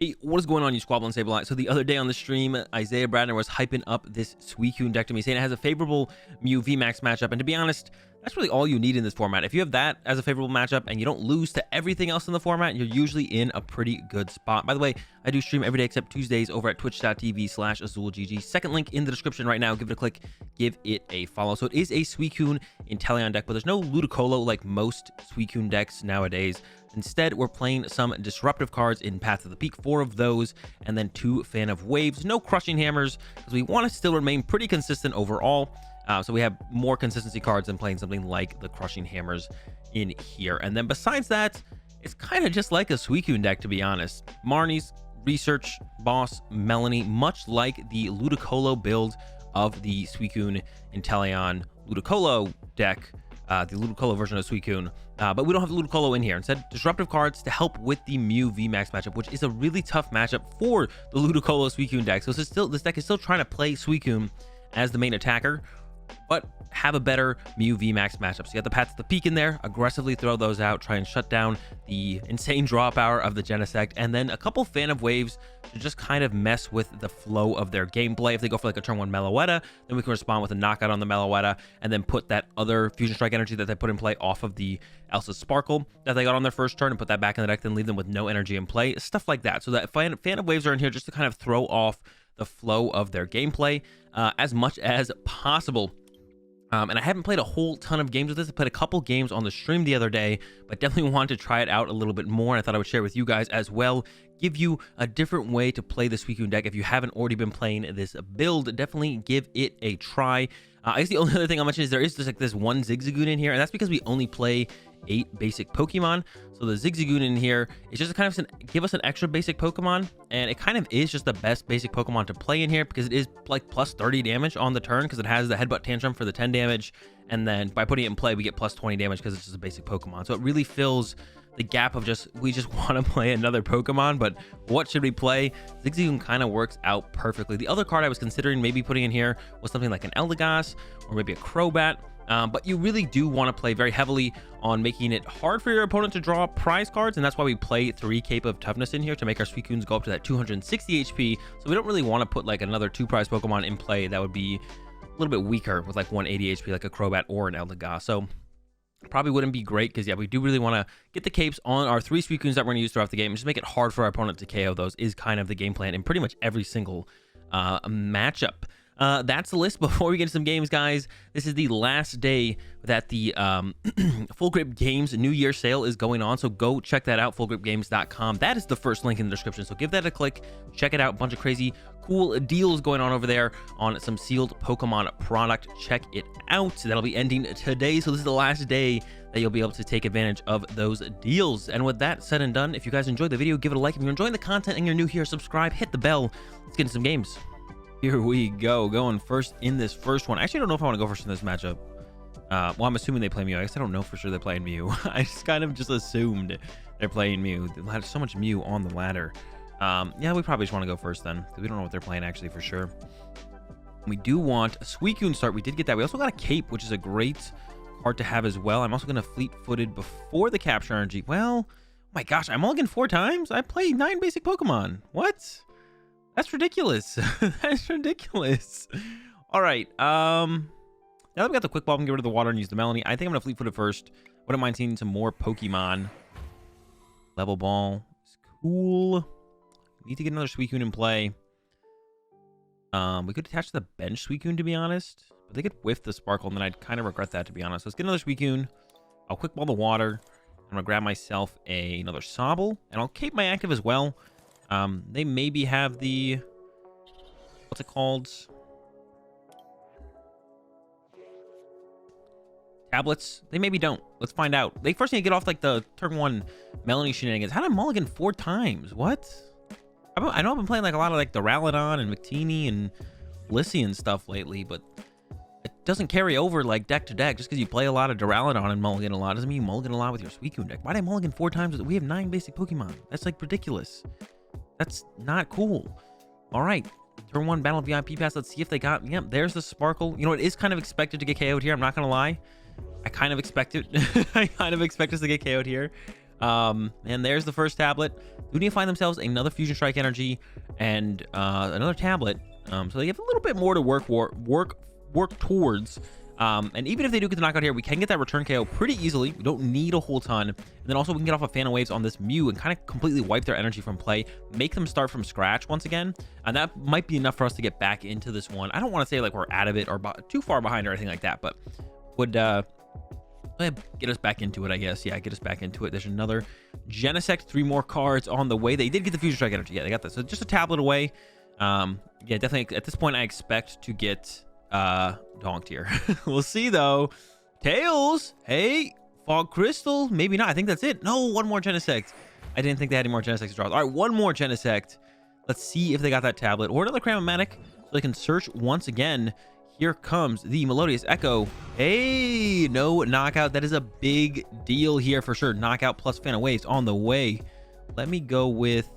Hey, what is going on, you Squabble and Sableye? So the other day on the stream, Isaiah Bradner was hyping up this Suicune deck to me, saying it has a favorable Mew VMAX matchup. And to be honest, that's really all you need in this format. If you have that as a favorable matchup and you don't lose to everything else in the format, you're usually in a pretty good spot. By the way, I do stream every day except Tuesdays over at twitch.tv/AzulGG. Second link in the description right now. Give it a click, give it a follow. So it is a Suicune Inteleon deck, but there's no Ludicolo like most Suicune decks nowadays. Instead, we're playing some disruptive cards in Path to the Peak, 4 of those, and then 2 Fan of Waves. No Crushing Hammers, because we want to still remain pretty consistent overall. So we have more consistency cards than playing something like the Crushing Hammers in here. And then besides that, it's kind of just like a Suicune deck, to be honest. Marnie's, Research, Boss, Melanie, much like the Ludicolo build of the Suicune Inteleon Ludicolo deck. The Ludicolo version of Suicune, but we don't have Ludicolo in here. Instead, disruptive cards to help with the Mew VMAX matchup, which is a really tough matchup for the Ludicolo Suicune deck. So this deck is still trying to play Suicune as the main attacker, but have a better Mew VMAX matchup. So you got the Path to the Peak in there, aggressively throw those out, try and shut down the insane draw power of the Genesect, and then a couple Fan of Waves to just kind of mess with the flow of their gameplay. If they go for like a turn 1 Meloetta, then we can respond with a knockout on the Meloetta, and then put that other Fusion Strike energy that they put in play off of the Elsa Sparkle that they got on their first turn and put that back in the deck, then leave them with no energy in play. Stuff like that. So that Fan of Waves are in here just to kind of throw off the flow of their gameplay as much as possible. And I haven't played a whole ton of games with this. I played a couple games on the stream the other day, but definitely wanted to try it out a little bit more. And I thought I would share with you guys as well, give you a different way to play the Suicune deck. If you haven't already been playing this build, definitely give it a try. I guess the only other thing I'll mention is there is just like this one Zigzagoon in here, and that's because we only play 8 basic Pokemon. So the Zigzagoon in here is just kind of give us an extra basic Pokemon, and it kind of is just the best basic Pokemon to play in here because it is like plus 30 damage on the turn because it has the Headbutt Tantrum for the 10 damage, and then by putting it in play we get plus 20 damage because it's just a basic Pokemon. So it really fills the gap of we just want to play another Pokemon, but what should we play? Zigzagoon kind of works out perfectly. The other card I was considering maybe putting in here was something like an Eldegoss or maybe a Crobat. But you really do want to play very heavily on making it hard for your opponent to draw prize cards, and that's why we play 3 Cape of Toughness in here to make our Suicunes go up to that 260 HP. So we don't really want to put like another 2 prize Pokemon in play that would be a little bit weaker with like 180 HP, like a Crobat or an Eldegoss. So probably wouldn't be great because, yeah, we do really want to get the capes on our 3 Suicunes that we're going to use throughout the game and just make it hard for our opponent to KO those is kind of the game plan in pretty much every single matchup. That's the list. Before we get into some games, guys, this is the last day that the Full Grip Games New Year sale is going on, so go check that out, fullgripgames.com. That is the first link in the description, so give that a click, check it out. A bunch of crazy cool deals going on over there on some sealed Pokemon product. Check it out. That'll be ending today, so this is the last day that you'll be able to take advantage of those deals. And with that said and done, if you guys enjoyed the video, give it a like. If you're enjoying the content and you're new here, subscribe, hit the bell. Let's get into some games. Here we go, going first in this first one. Actually, I don't know if I want to go first in this matchup. Well, I'm assuming they play Mew. I guess I don't know for sure they're playing Mew. I just kind of just assumed they're playing Mew. There's so much Mew on the ladder. Yeah, we probably just want to go first then, because we don't know what they're playing actually for sure. We do want a Suicune start. We did get that. We also got a Cape, which is a great card to have as well. I'm also going to Fleet-Footed before the Capture Energy. Well, oh my gosh, I'm mulligan 4 times? I played 9 basic Pokemon. What? That's ridiculous. That's ridiculous. All right. Now that we got the Quick Ball, we can get rid of the water and use the Melanie. I think I'm going to Fleet-Footed first. Wouldn't mind seeing some more Pokemon. Level Ball is cool. Need to get another Suicune in play. We could attach the bench Suicune, to be honest. But they could whiff the Sparkle, and then I'd kind of regret that, to be honest. Let's get another Suicune. I'll Quick Ball the water. I'm going to grab myself another Sobble. And I'll Cape my active as well. They maybe have the, what's it called? Tablets? They maybe don't. Let's find out. They first need to get off like the turn 1 Melanie shenanigans. How did I mulligan 4 times? What? I know I've been playing like a lot of like the Duraludon and McTeeny and Lissy and stuff lately, but it doesn't carry over like deck to deck. Just because you play a lot of Duraludon and mulligan a lot doesn't mean you mulligan a lot with your Suicune deck. Why did I mulligan 4 times? We have 9 basic Pokemon. That's like ridiculous. That's not cool. All right. Turn 1 Battle VIP Pass. Let's see if they got... Yep, there's the Sparkle. You know, it is kind of expected to get KO'd here. I'm not going to lie. I kind of expect it. I kind of expect us to get KO'd here. And there's the first tablet. They need to find themselves another Fusion Strike energy and another tablet. So they have a little bit more to work towards. And even if they do get the knockout here, we can get that return KO pretty easily. We don't need a whole ton. And then also we can get off a Fan of Waves on this Mew and kind of completely wipe their energy from play, make them start from scratch once again. And that might be enough for us to get back into this one. I don't want to say like we're out of it or too far behind or anything like that, but would get us back into it, I guess. Yeah, get us back into it. There's another Genesect, 3 more cards on the way. They did get the Fusion Strike energy. Yeah, they got this. So just a tablet away. Yeah, definitely at this point I expect to get donked here. We'll see though. Tails, hey, Fog Crystal, maybe not. I think that's it. No, one more Genesect. I didn't think they had any more Genesect draws. All right, one more Genesect. Let's see if they got that tablet or another Cramomatic so they can search once again. Here comes the Melodious Echo. Hey, no knockout. That is a big deal here for sure. Knockout plus Fan of Waves on the way. Let me go with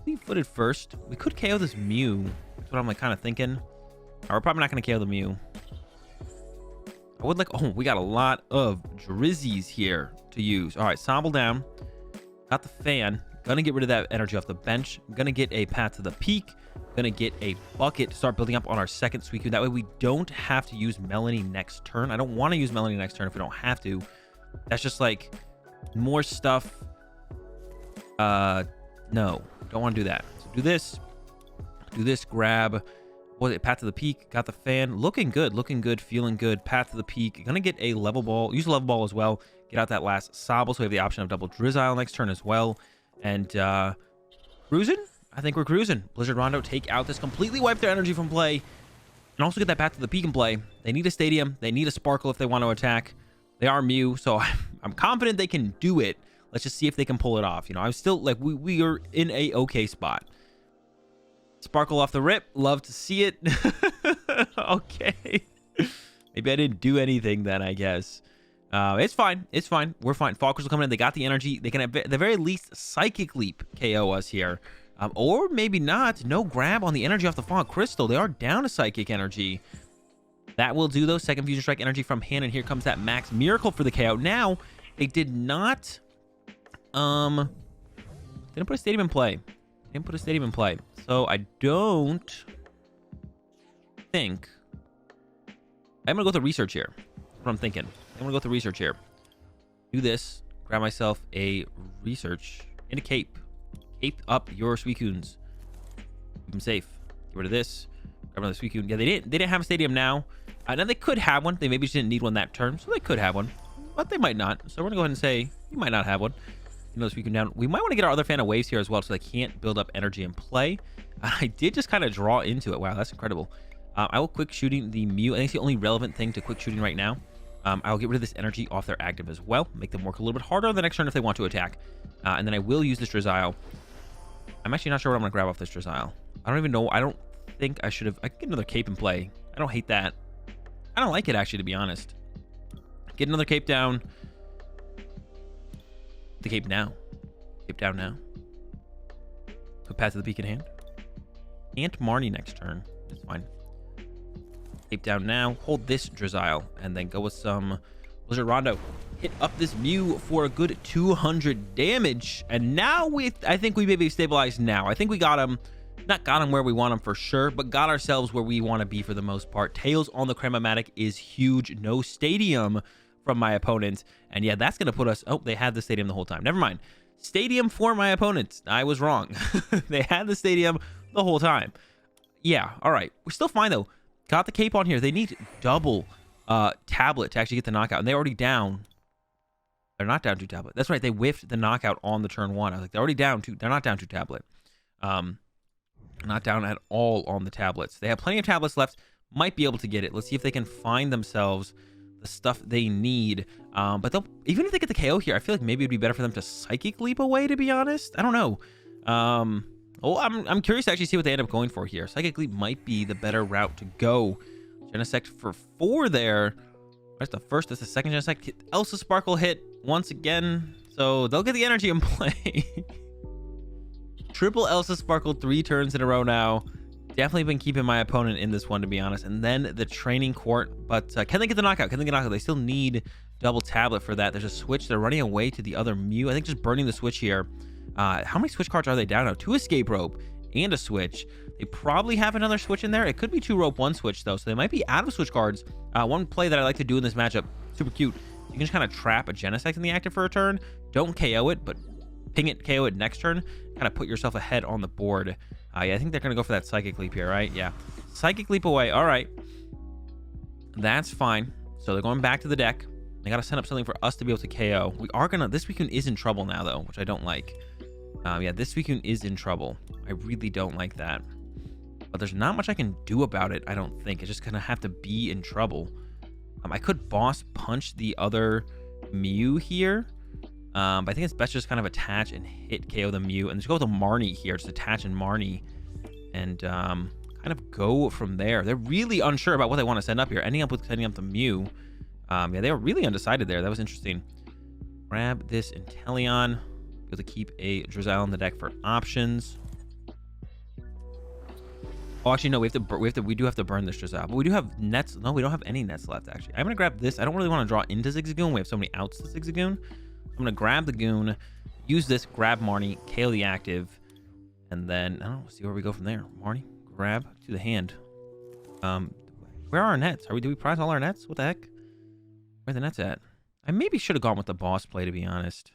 Fleet-footed first. We could KO this Mew. That's what I'm like kind of thinking. We're probably not going to KO the Mew. I would like... Oh, we got a lot of Drizzies here to use. All right, Somble down. Got the Fan. Gonna get rid of that energy off the bench. Gonna get a Path to the Peak. Gonna get a Bucket to start building up on our second Suicune. That way we don't have to use Melanie next turn. I don't want to use Melanie next turn if we don't have to. That's just like more stuff. No, don't want to do that. So do this. Do this. Grab... What was it? Path to the Peak. Got the Fan. Looking good, feeling good. Path to the Peak. Gonna get a level ball. Use a level ball as well. Get out that last Sobble, so we have the option of double Drizzile next turn as well. And cruising? I think we're cruising. Blizzard Rondo take out this, completely wipe their energy from play, and also get that Path to the Peak in play. They need a Stadium. They need a Sparkle if they want to attack. They are Mew, so I'm confident they can do it. Let's just see if they can pull it off. You know, I'm still like we are in a okay spot. Sparkle off the rip. Love to see it. Okay. Maybe I didn't do anything then, I guess. It's fine. It's fine. We're fine. Fog Crystal coming in. They got the energy. They can at the very least Psychic Leap KO us here. Or maybe not. No grab on the energy off the Fog Crystal. They are down to Psychic Energy. That will do, though. Second Fusion Strike energy from hand. And here comes that Max Miracle for the KO. Now, they did not... Didn't put a Stadium in play. So I don't think... I'm going to go with the research here. That's what I'm thinking. I'm going to go with the research here. Do this. Grab myself a research and a cape. Cape up your Suicunes. Keep them safe. Get rid of this. Grab another Suicune. Yeah, they didn't have a Stadium now. Now they could have one. They maybe just didn't need one that turn. So they could have one. But they might not. So we're going to go ahead and say you might not have one. Another Suicune down. We might want to get our other Fan of Waves here as well so they can't build up energy in play. I did just kind of draw into it. Wow, that's incredible. I will quick shooting the Mew. I think it's the only relevant thing to quick shooting right now. I'll get rid of this energy off their active as well. Make them work a little bit harder on the next turn if they want to attack. And then I will use this Drizzile. I'm actually not sure what I'm going to grab off this Drizzile. I don't even know. I don't think I should have... I could get another Cape in play. I don't hate that. I don't like it, actually, to be honest. Get another Cape down. The Cape now. Cape down now. Put Path to the Peak in hand. Can't Marnie next turn. It's fine. Cape down now. Hold this Drizzile. And then go with some Blizzard Rondo. Hit up this Mew for a good 200 damage. And now I think we maybe stabilized now. I think we got him. Not got him where we want him for sure, but got ourselves where we want to be for the most part. Tails on the Cramomatic is huge. No Stadium from my opponent. And yeah, that's going to put us... Oh, they had the Stadium the whole time. Never mind. Stadium for my opponent. I was wrong. They had the Stadium the whole time. Yeah, all right. We're still fine, though. Got the Cape on here. They need double tablet to actually get the knockout. And they're already down. They're not down 2 tablet. That's right. They whiffed the knockout on the turn 1. I was like, they're already down 2. They're not down 2 tablet. Not down at all on the tablets. They have plenty of tablets left. Might be able to get it. Let's see if they can find themselves the stuff they need. But they'll, even if they get the KO here, I feel like maybe it'd be better for them to Psychic Leap away, to be honest. I don't know. I'm curious to actually see what they end up going for here. Psychic Leap might be the better route to go. Genesect for 4 there. That's the first. That's the second Genesect. Elsa Sparkle hit once again. So they'll get the energy in play. Triple Elsa Sparkle 3 turns in a row now. Definitely been keeping my opponent in this one, to be honest. And then the Training Court. But can they get the knockout? Can they get the knockout? They still need double tablet for that. There's a switch. They're running away to the other Mew. I think just burning the switch here. How many switch cards are they down now? 2 escape rope and a switch. They probably have another switch in there. It could be 2 rope, 1 switch though, so they might be out of switch cards. One play that I like to do in this matchup, super cute. You can just kind of trap a Genesect in the active for a turn. Don't KO it, but ping it, KO it next turn. Kind of put yourself ahead on the board. Yeah, I think they're going to go for that Psychic Leap here, right? Yeah. Psychic Leap away. All right. That's fine. So they're going back to the deck. They got to set up something for us to be able to KO. We are going to... This Suicune is in trouble now, though, which I don't like. Yeah, this Suicune is in trouble. I really don't like that. But there's not much I can do about it, I don't think. It's just going to have to be in trouble. I could Boss Punch the other Mew here. But I think it's best to just kind of attach and hit KO the Mew. And just go with a Marnie here. Just attach and Marnie. And kind of go from there. They're really unsure about what they want to send up here. Ending up with sending up the Mew. Yeah, they were really undecided there. That was interesting. Grab this Inteleon. Be able to keep a Drizzile on the deck for options. Oh, actually, no. We do have to burn this Drizzile. But we do have nets. No, we don't have any nets left, actually. I'm going to grab this. I don't really want to draw into Zigzagoon. We have so many outs to Zigzagoon. I'm going to grab the Goon, use this, grab Marnie, KO the active, and then, I don't know, see where we go from there. Marnie, grab to the hand. Where are our nets? Do we prize all our nets? What the heck? Where are the nets at? I maybe should have gone with the boss play, to be honest.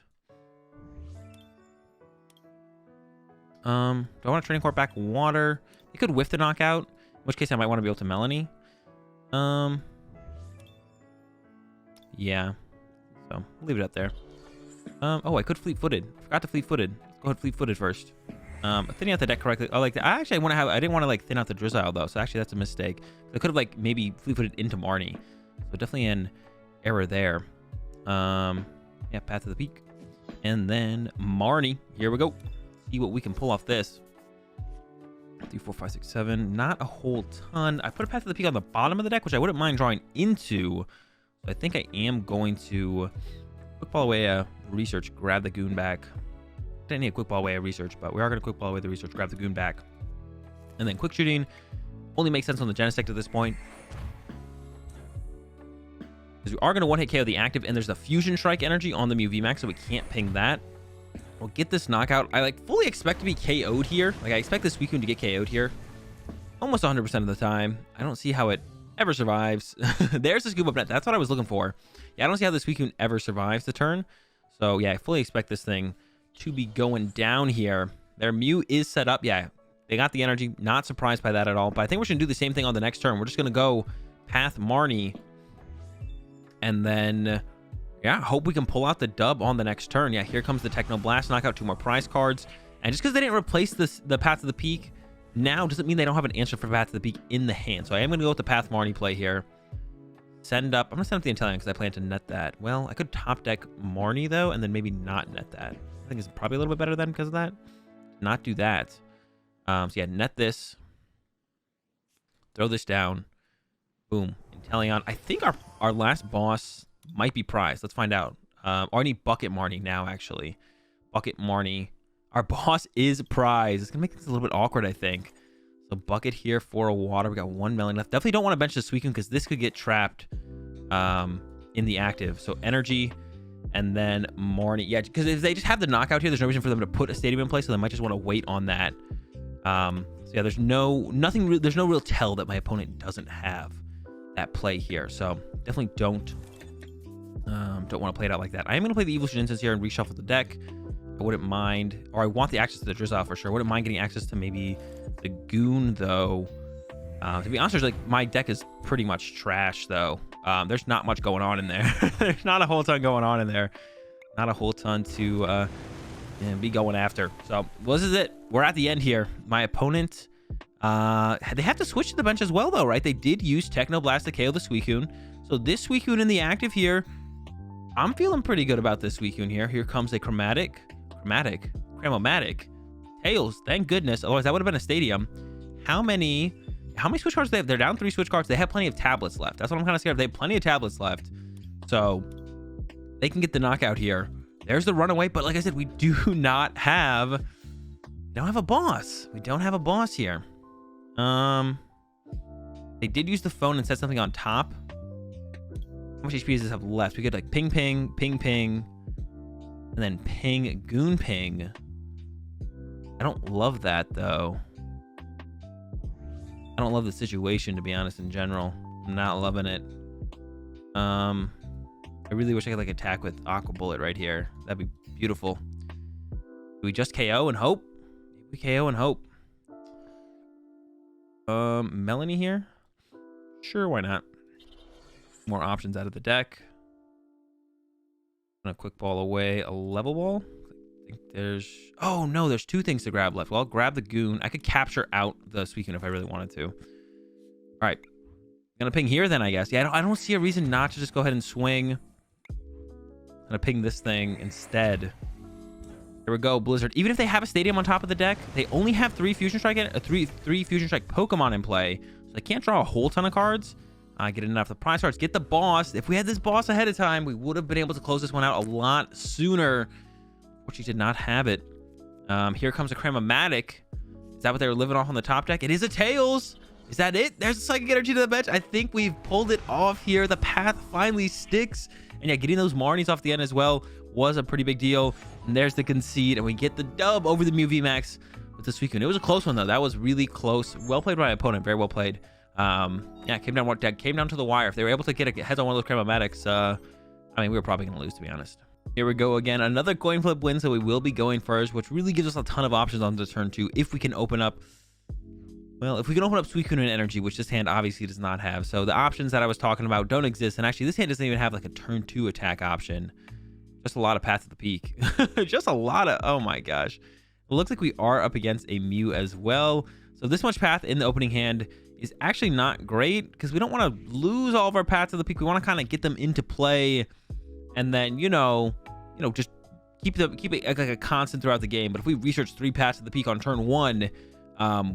Do I want to Training Court back water? It could whiff the knockout, in which case I might want to be able to Melanie. Yeah. So, we'll leave it up there. Oh, I could Fleet-Footed. Forgot to Fleet-Footed. Let's go ahead Fleet-Footed first. Thinning out the deck correctly. I like that. I didn't want to like thin out the Drizzile though, so actually that's a mistake. I could have like maybe Fleet-Footed into Marnie. So definitely an error there. Yeah, Path to the Peak. And then Marnie. Here we go. See what we can pull off this. 3, 4, 5, 6, 7. Not a whole ton. I put a Path to the Peak on the bottom of the deck, which I wouldn't mind drawing into. So I think I am going to quick ball away a research, grab the Goon back. Didn't need a quick ball away a research, but we are going to quick ball away the research, grab the Goon back. And then quick shooting only makes sense on the Genesect at this point. Because we are going to one-hit KO the active, and there's the Fusion Strike energy on the Mew VMAX, so we can't ping that. We'll get this knockout. I like fully expect to be KO'd here. Like I expect this Suicune to get KO'd here. Almost 100% of the time. I don't see how it ever survives. There's the Scoop Up Net. That's what I was looking for. Yeah, I don't see how this Suicune ever survives the turn. So yeah, I fully expect this thing to be going down here. Their Mew is set up. Yeah, they got the energy. Not surprised by that at all. But I think we're going to do the same thing on the next turn. We're just going to go Path Marnie. And then, yeah, hope we can pull out the dub on the next turn. Yeah, here comes the Techno Blast. Knock out 2 more prize cards. And just because they didn't replace the Path to the Peak now doesn't mean they don't have an answer for Path to the Peak in the hand. So I am going to go with the Path Marnie play here. Send up. I'm going to send up the Inteleon because I plan to net that. Well, I could top deck Marnie, though, and then maybe not net that. I think it's probably a little bit better then because of that. Not do that. So, yeah, net this. Throw this down. Boom. Inteleon. I think our last boss might be prized. Let's find out. Or I need Bucket Marnie now, actually. Bucket Marnie. Our boss is prized. It's going to make this a little bit awkward, I think. So Bucket here for a water. We got 1 million left. Definitely don't want to bench the Suicune because this could get trapped in the active. So Energy and then Marnie. Yeah, because if they just have the knockout here, there's no reason for them to put a stadium in place. So they might just want to wait on that. So yeah, there's no real tell that my opponent doesn't have that play here. So definitely don't want to play it out like that. I am going to play the Evil Shinsense here and reshuffle the deck. I wouldn't mind, or I want the access to the Drizzile for sure. I wouldn't mind getting access to maybe the Goon though. To be honest, like my deck is pretty much trash though. There's not much going on in there. There's not a whole ton going on in there. Not a whole ton to be going after. So well, this is it. We're at the end here. My opponent, they have to switch to the bench as well though, right? They did use Techno Blast to KO the Suicune. So this Suicune in the active here, I'm feeling pretty good about this Suicune here. Here comes a Chromatic, Tails, thank goodness. Otherwise, that would have been a Stadium. How many switch cards do they have? They're down 3 switch cards. They have plenty of tablets left. That's what I'm kind of scared of. They have plenty of tablets left. So they can get the knockout here. There's the runaway. But like I said, we don't have a boss. We don't have a boss here. They did use the phone and set something on top. How much HP does this have left? We could like ping, ping, ping, ping, and then ping, goon, ping. I don't love that though. I don't love the situation, to be honest, in general. I'm not loving it. I really wish I could like attack with Aqua Bullet right here. That'd be beautiful. Do we just KO and hope? Maybe we KO and hope. Melanie here? Sure, why not? More options out of the deck. I'm gonna quick ball away a level ball. I think there's... Oh, no, there's 2 things to grab left. Well, I'll grab the goon. I could capture out the Suicune if I really wanted to. All right. Gonna ping here then, I guess. Yeah, I don't see a reason not to just go ahead and swing. Gonna ping this thing instead. There we go, Blizzard. Even if they have a stadium on top of the deck, they only have 3 Fusion Strike, three Fusion Strike Pokemon in play. So they can't draw a whole ton of cards. Get enough of the prize cards. Get the boss. If we had this boss ahead of time, we would have been able to close this one out a lot sooner. Which he did not have it. Here comes a Cramomatic. Is that what they were living off on the top deck? It is a Tails. Is that it? There's a Psychic Energy to the bench. I think we've pulled it off here. The path finally sticks. And yeah, getting those Marnies off the end as well was a pretty big deal. And there's the concede. And we get the dub over the Mew VMAX with the Suicune. It was a close one, though. That was really close. Well played by my opponent. Very well played. Yeah, came down to the wire. If they were able to get a heads on one of those Cramomatics, I mean, we were probably going to lose, to be honest. Here we go again. Another coin flip win, so we will be going first, which really gives us a ton of options on the turn 2 if we can open up... Well, if we can open up Suicune and Energy, which this hand obviously does not have. So the options that I was talking about don't exist. And actually, this hand doesn't even have like a turn 2 attack option. Just a lot of Path to the Peak. Just a lot of... Oh my gosh. It looks like we are up against a Mew as well. So this much Path in the opening hand is actually not great because we don't want to lose all of our Paths to the Peak. We want to kind of get them into play and then, you know, just keep it like a constant throughout the game. But if we research 3 Paths to the Peak on turn 1,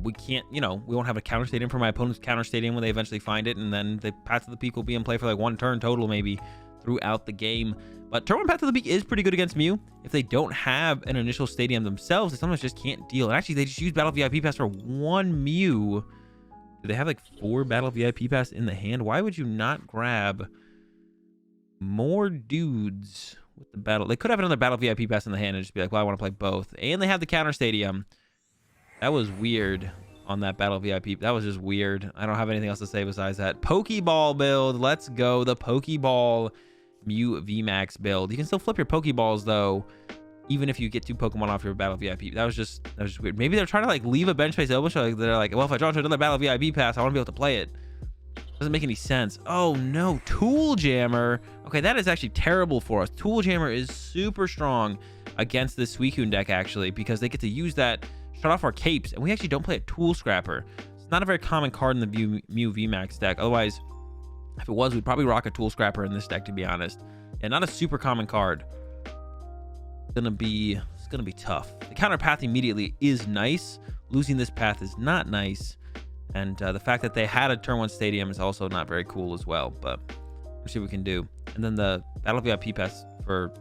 we can't, we won't have a counter stadium for my opponent's counter stadium when they eventually find it. And then the Path to the Peak will be in play for like 1 turn total maybe throughout the game. But turn 1 Path to the Peak is pretty good against Mew. If they don't have an initial stadium themselves, they sometimes just can't deal. And actually, they just use Battle VIP Pass for 1 Mew. Do they have like 4 Battle VIP Pass in the hand? Why would you not grab more dudes with the battle? They could have another Battle VIP Pass in the hand and just be like, well, I want to play both. And they have the counter stadium. That was weird on that Battle VIP. That was just weird. I don't have anything else to say besides that. Pokeball build. Let's go. The Pokeball Mew VMAX build. You can still flip your Pokeballs though, even if you get 2 Pokemon off your Battle VIP. That was just weird. Maybe they're trying to like leave a bench space open, so like, they're like, well, if I draw into another Battle VIP Pass, I want to be able to play it. Doesn't make any sense. Oh no, Tool Jammer. Okay, that is actually terrible for us. Tool Jammer is super strong against this Suicune deck actually, because they get to use that, shut off our capes, and we actually don't play a Tool Scrapper. It's not a very common card in the Mew VMAX deck. Otherwise, if it was, we'd probably rock a Tool Scrapper in this deck, to be honest. And not a super common card. It's gonna be tough. The counter path immediately is nice. Losing this path is not nice. And the fact that they had a turn 1 stadium is also not very cool as well. But let's see what we can do. And then the Battle VIP Pass for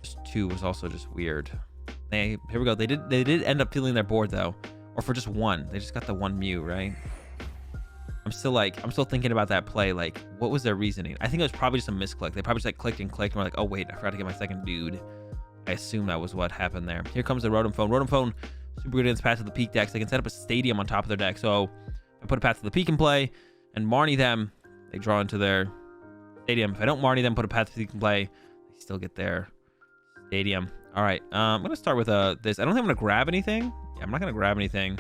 just 2 was also just weird. Here we go. They did end up filling their board though, or for just 1. They just got the 1 Mew, right? I'm still thinking about that play. Like, what was their reasoning? I think it was probably just a misclick. They probably just like clicked and clicked and were like, oh wait, I forgot to get my second dude. I assume that was what happened there. Here comes the Rotom Phone. Rotom Phone, super good against Path to the Peak decks. They can set up a stadium on top of their deck. So if I put a Path to the Peak in play and Marnie them, they draw into their stadium. If I don't Marnie them, put a Path to the Peak in play, they still get their stadium. All right, I'm gonna start with this. I don't think I'm gonna grab anything. Yeah, I'm not gonna grab anything.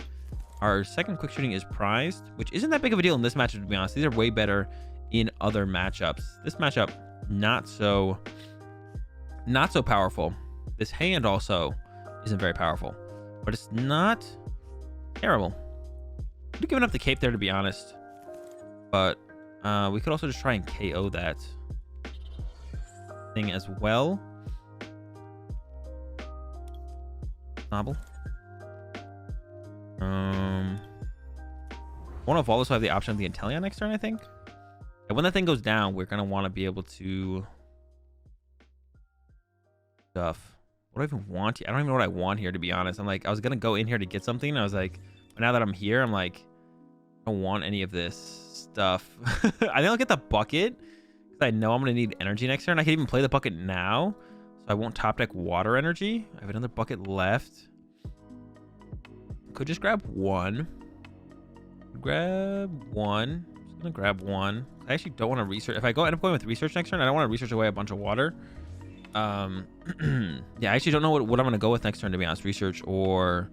Our second quick shooting is prized, which isn't that big of a deal in this matchup, to be honest. These are way better in other matchups. This matchup, not so powerful. This hand also isn't very powerful, but it's not terrible. Could have given up the cape there, to be honest, but we could also just try and KO that thing as well. Nobble. One of all this will have the option of the Inteleon next turn, I think. And when that thing goes down, we're gonna want to be able to stuff. What do I even want here? I don't even know what I want here, to be honest. I'm like, I was gonna go in here to get something, and I was like, but now that I'm here, I'm like, I don't want any of this stuff. I think I'll get the bucket I know I'm going to need energy next turn. I can even play the bucket now, so I won't top deck water energy. I have another bucket left. Could just grab one. Grab one. Just going to grab one. I actually don't want to research. If I end up going with research next turn, I don't want to research away a bunch of water. Yeah, I actually don't know what I'm going to go with next turn, to be honest. Research or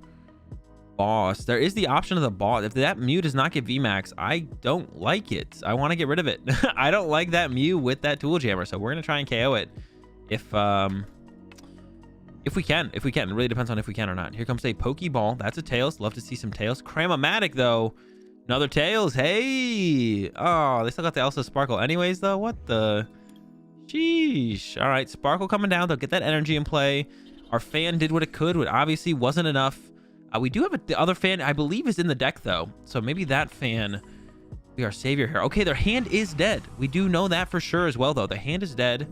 boss. There is the option of the boss. If that Mew does not get VMAX, I don't like it. I want to get rid of it. I don't like that Mew with that tool jammer, so we're going to try and KO it if we can. It really depends on if we can or not. Here comes a Pokeball. That's a Tails. Love to see some Tails. Cramomatic, though. Another Tails. Hey. Oh, they still got the Elsa Sparkle anyways, though. What the? Sheesh. All right, Sparkle coming down. They'll get that energy in play. Our fan did what it could, what obviously wasn't enough. We do have the other fan, I believe, is in the deck, though. So maybe that fan be our savior here. Okay, their hand is dead. We do know that for sure as well, though. The hand is dead.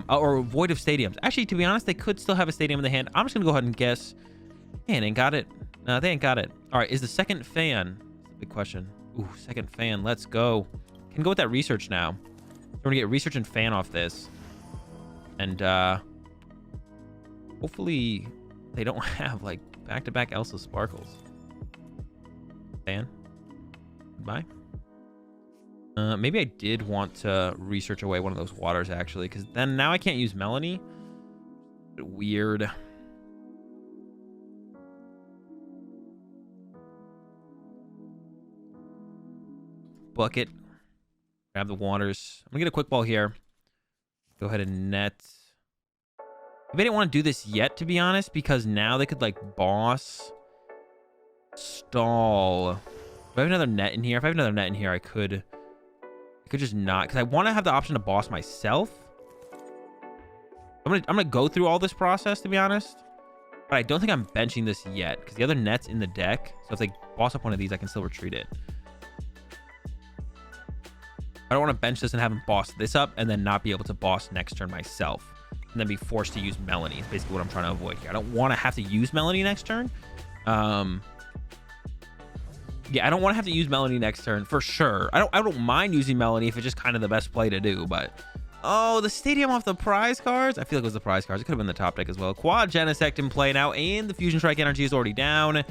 Or void of stadiums. Actually, to be honest, they could still have a stadium in the hand. I'm just gonna go ahead and guess. Man, ain't got it. No, they ain't got it. All right, is the second fan? That's a big question. Ooh, second fan. Let's go. Can go with that research now. We're gonna get research and fan off this, and hopefully they don't have like back-to-back Elsa Sparkles. Fan. Goodbye. Maybe I did want to research away one of those waters, actually, because then now I can't use Melanie. Weird. Bucket. Grab the waters. I'm going to get a quick ball here. Go ahead and net. Maybe I didn't want to do this yet, to be honest, because now they could, like, boss. Stall. Do I have another net in here? If I have another net in here, I could just not, because I want to have the option to boss myself. I'm gonna go through all this process, to be honest, but I don't think I'm benching this yet because the other net's in the deck. So if they boss up one of these, I can still retreat it. I don't want to bench this and have him boss this up and then not be able to boss next turn myself and then be forced to use Melanie. Is basically what I'm trying to avoid here. I don't want to have to use Melanie next turn. Yeah, I don't want to have to use Melanie next turn for sure. I don't mind using Melanie if it's just kind of the best play to do, but oh, the stadium off the prize cards. I feel like it was the prize cards. It could have been the top deck as well. Quad Genesect in play now, and the Fusion Strike energy is already down.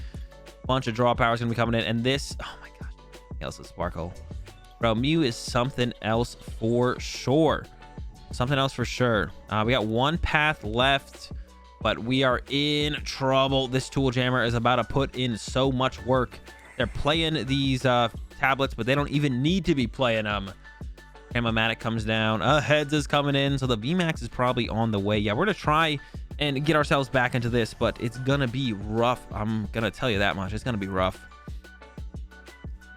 Bunch of draw power is gonna be coming in, and this, oh my gosh, Elsa Sparkle, bro. Mew is something else for sure. Something else for sure. We got one path left, but we are in trouble. This tool jammer is about to put in so much work. They're playing these tablets, but they don't even need to be playing them. Cramomatic comes down. Heads is coming in, so the VMAX is probably on the way. Yeah, we're going to try and get ourselves back into this, but it's going to be rough. I'm going to tell you that much. It's going to be rough.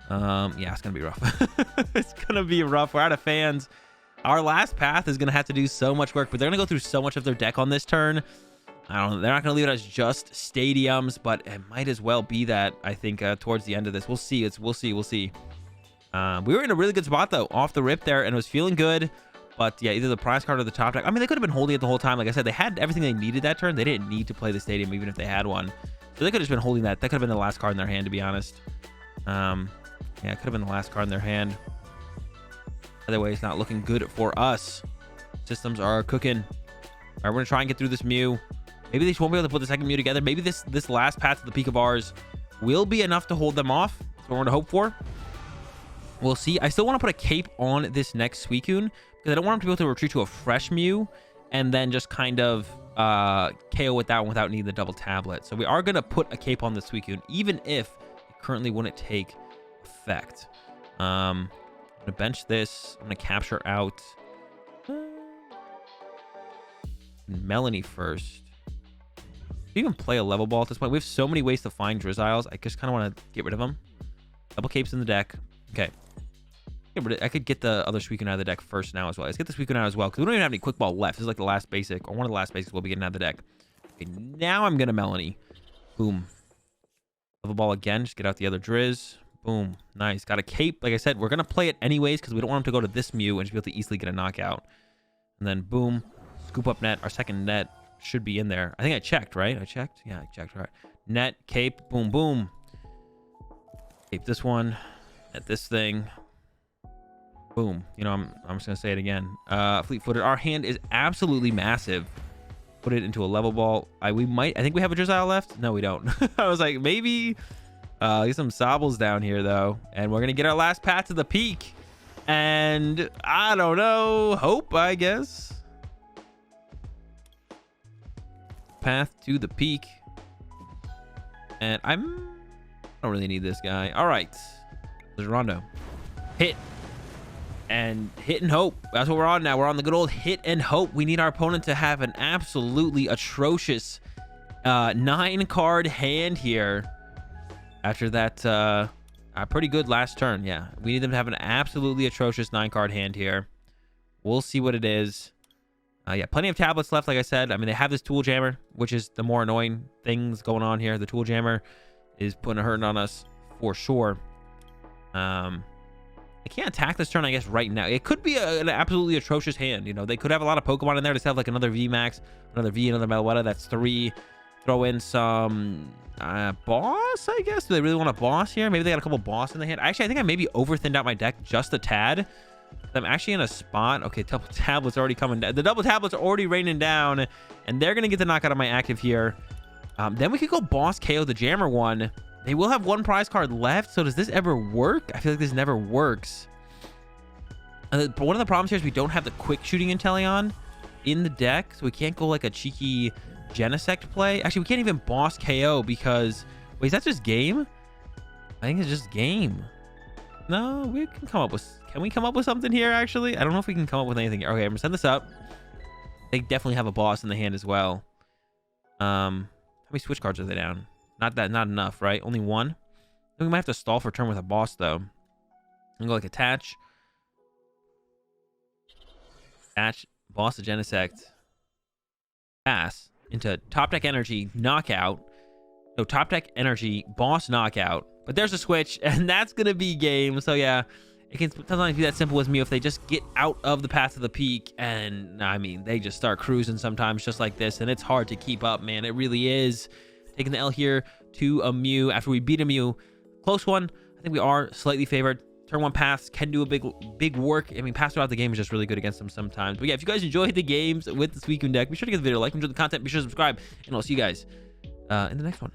Yeah, it's going to be rough. It's going to be rough. We're out of fans. Our last path is going to have to do so much work, but they're going to go through so much of their deck on this turn. I don't know. They're not going to leave it as just stadiums, but it might as well be that, I think, towards the end of this. We'll see. We'll see. We were in a really good spot, though, off the rip there, and it was feeling good. But, yeah, either the prize card or the top deck. I mean, they could have been holding it the whole time. Like I said, they had everything they needed that turn. They didn't need to play the stadium, even if they had one. So they could have just been holding that. That could have been the last card in their hand, to be honest. Yeah, it could have been the last card in their hand. Either way, it's not looking good for us. Systems are cooking. All right, we're going to try and get through this Mew. Maybe they just won't be able to put the second Mew together. Maybe this last path to the peak of ours will be enough to hold them off. That's what we're going to hope for. We'll see. I still want to put a cape on this next Suicune because I don't want him to be able to retreat to a fresh Mew and then just kind of KO with that one without needing the double tablet. So we are going to put a cape on the Suicune, even if it currently wouldn't take effect. I'm going to bench this. I'm going to capture out Melanie first. Even play a level ball at this point. We have so many ways to find Drizziles. I just kind of want to get rid of them. Double capes in the deck. Okay. I could get the other Suicune out of the deck first now as well. Let's get the Suicune out as well because we don't even have any quick ball left. This is like the last basic, or one of the last basics we'll be getting out of the deck. Okay, now I'm going to Melanie. Boom. Level ball again. Just get out the other Drizz. Boom. Nice. Got a cape. Like I said, we're going to play it anyways because we don't want him to go to this Mew and just be able to easily get a knockout. And then boom. Scoop up net. Our second net should be in there. I think I checked, right? I checked? Yeah, I checked. All right. Net, cape, boom, boom. Cape this one. Net this thing. Boom. You know, I'm just gonna say it again. Fleet-footed. Our hand is absolutely massive. Put it into a level ball. I think we have a Drizzile left. No, we don't. I was like, maybe. Get some Sobbles down here though, and we're gonna get our last path to the peak. And I don't know. Hope, I guess. Path to the peak. And I don't really need this guy. All right. There's Rondo. Hit. And hit and hope. That's what we're on now. We're on the good old hit and hope. We need our opponent to have an absolutely atrocious 9-card hand here. After that pretty good last turn. Yeah. We need them to have an absolutely atrocious 9-card hand here. We'll see what it is. Yeah, plenty of tablets left, like I said. I mean, they have this Tool Jammer, which is the more annoying things going on here. The Tool Jammer is putting a hurting on us for sure. I can't attack this turn, I guess, right now. It could be an absolutely atrocious hand. You know, they could have a lot of Pokemon in there. Just have like another VMAX, another V, another Meloetta. That's 3. Throw in some boss, I guess. Do they really want a boss here? Maybe they got a couple boss in the hand. Actually, I think I maybe over-thinned out my deck just a tad. I'm actually in a spot. Okay, double tablets already coming down. The double tablets are already raining down, and they're gonna get the knockout of my active here. Then we could go boss KO the Jammer one. They will have 1 prize card left. So does this ever work? I feel like this never works. But one of the problems here is we don't have the quick shooting Inteleon in the deck, so we can't go like a cheeky Genesect play. Actually, we can't even boss KO because wait, is that just game? I think it's just game. No, we can come up with. Can we come up with something here? Actually, I don't know if we can come up with anything here. Okay, I'm gonna send this up. They definitely have a boss in the hand as well. How many switch cards are they down? Not enough, right? Only 1. I think we might have to stall for turn with a boss though. And go like attach, boss the Genesect, pass into top deck energy, knockout. No, top deck energy, boss knockout. But there's a switch, and that's gonna be game. So yeah, it can sometimes be that simple with Mew if they just get out of the path of the peak, and I mean they just start cruising sometimes just like this, and it's hard to keep up, man. It really is. Taking the L here to a Mew after we beat a Mew. Close one. I think we are slightly favored. Turn 1 paths can do a big work. I mean, pass throughout the game is just really good against them sometimes. But yeah, if you guys enjoyed the games with the Suicune deck, be sure to give the video a like, enjoy the content, be sure to subscribe, and I'll see you guys in the next one.